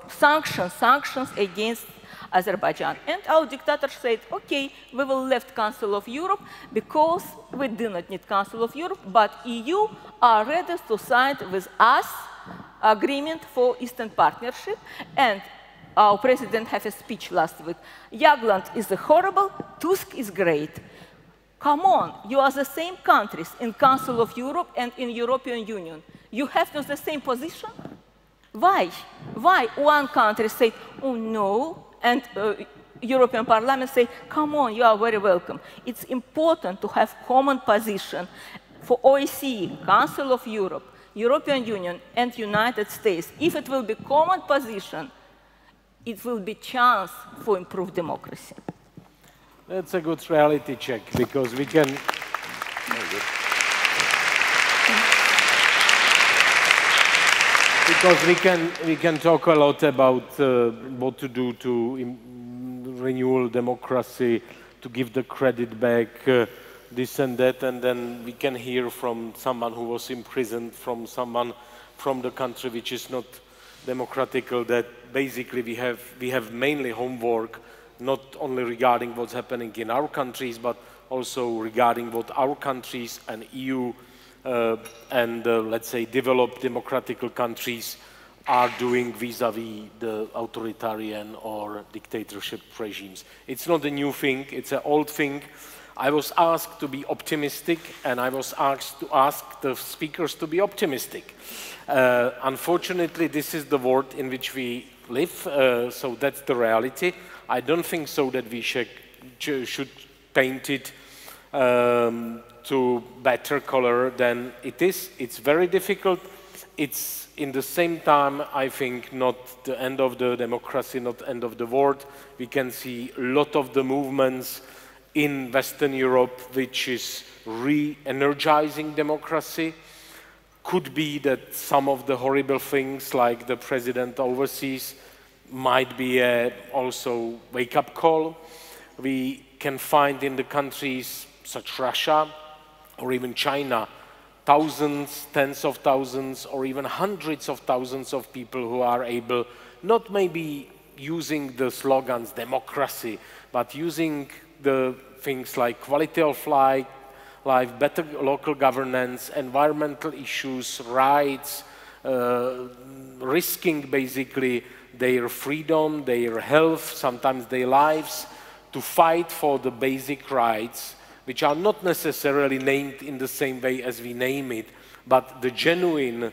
sanctions against Azerbaijan. And our dictator said, okay, we will left Council of Europe because we do not need Council of Europe, but EU are ready to sign with us agreement for Eastern Partnership. And our president had a speech last week. Jagland is horrible, Tusk is great. Come on, you are the same countries in Council of Europe and in European Union. You have the same position? Why? Why one country say, oh no, and European Parliament say, come on, you are very welcome. It's important to have common position for OSCE, Council of Europe, European Union, and United States. If it will be common position, it will be chance for improved democracy. That's a good reality check, because we can... Because we can talk a lot about what to do to renew democracy, to give the credit back, this and that, and then we can hear from someone who was imprisoned, from someone from the country which is not democratical, that basically we have mainly homework, not only regarding what's happening in our countries, but also regarding what our countries and EU and let's say developed democratical countries are doing vis-à-vis the authoritarian or dictatorship regimes. It's not a new thing, it's an old thing. I was asked to be optimistic, and I was asked to ask the speakers to be optimistic. Unfortunately, this is the world in which we live, so that's the reality. I don't think so that we should paint it to better color than it is. It's very difficult. It's in the same time, I think, not the end of the democracy, not the end of the world. We can see a lot of the movements in Western Europe which is re-energizing democracy. Could be that some of the horrible things like the president overseas might be also wake-up call. We can find in the countries such Russia or even China thousands, tens of thousands, or even hundreds of thousands of people who are able, not maybe using the slogans democracy, but using the things like quality of life, better local governance, environmental issues, rights, risking basically their freedom, their health, sometimes their lives, to fight for the basic rights, which are not necessarily named in the same way as we name it, but the genuine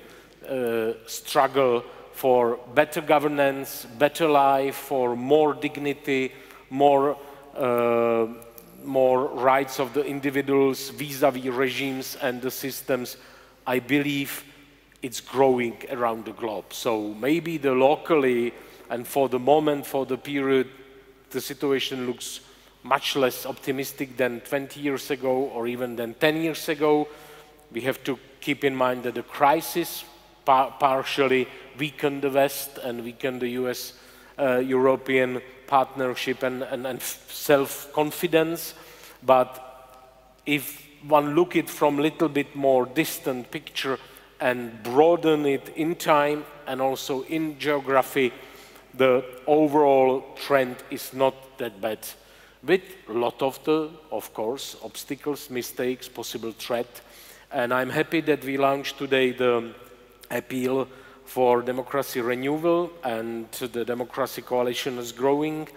struggle for better governance, better life, for more dignity, more rights of the individuals vis-à-vis regimes and the systems, I believe it's growing around the globe. So maybe the locally, and for the moment, for the period, the situation looks much less optimistic than 20 years ago or even than 10 years ago. We have to keep in mind that the crisis partially weakened the West and weakened the US-European partnership and self-confidence. But if one look at it from a little bit more distant picture and broaden it in time and also in geography, the overall trend is not that bad, with a lot of the, of course, obstacles, mistakes, possible threat. And I'm happy that we launched today the appeal for democracy renewal, and the democracy coalition is growing.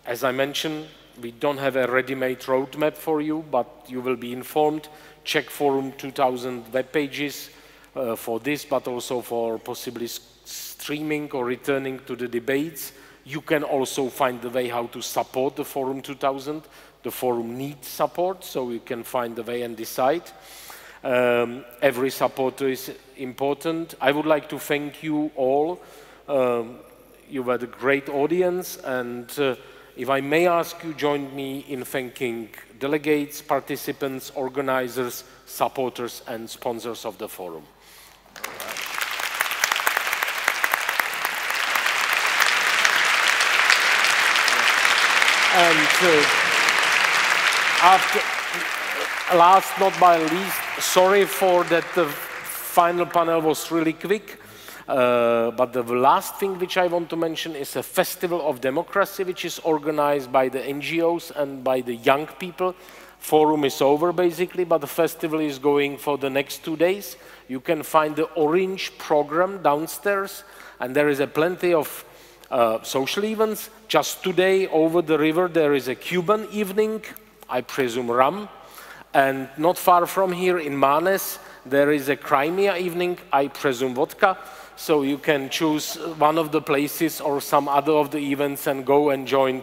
As I mentioned, we don't have a ready-made roadmap for you, but you will be informed. Check Forum 2000 web pages for this, but also for possibly streaming or returning to the debates. You can also find the way how to support the Forum 2000. The Forum needs support, so you can find the way and decide. Every supporter is important. I would like to thank you all. you were the great audience, and if I may ask you, join me in thanking delegates, participants, organizers, supporters, and sponsors of the forum. And last not by least, sorry for that the final panel was really quick, but the last thing which I want to mention is a Festival of Democracy, which is organized by the NGOs and by the young people. Forum is over basically, but the festival is going for the next 2 days. You can find the orange program downstairs, and there is a plenty of social events. Just today, over the river, there is a Cuban evening, I presume rum, and not far from here in Manes, there is a Crimea evening, I presume vodka, so you can choose one of the places or some other of the events and go and join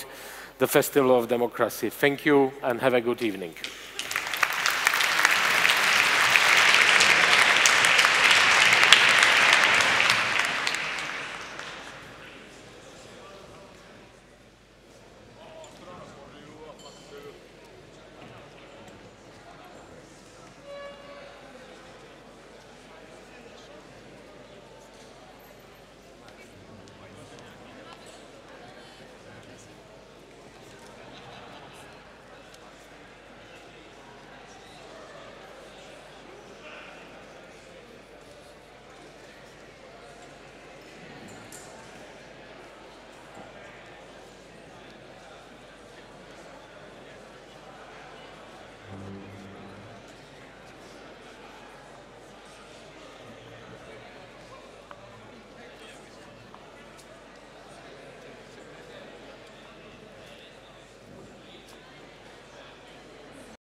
the Festival of Democracy. Thank you and have a good evening.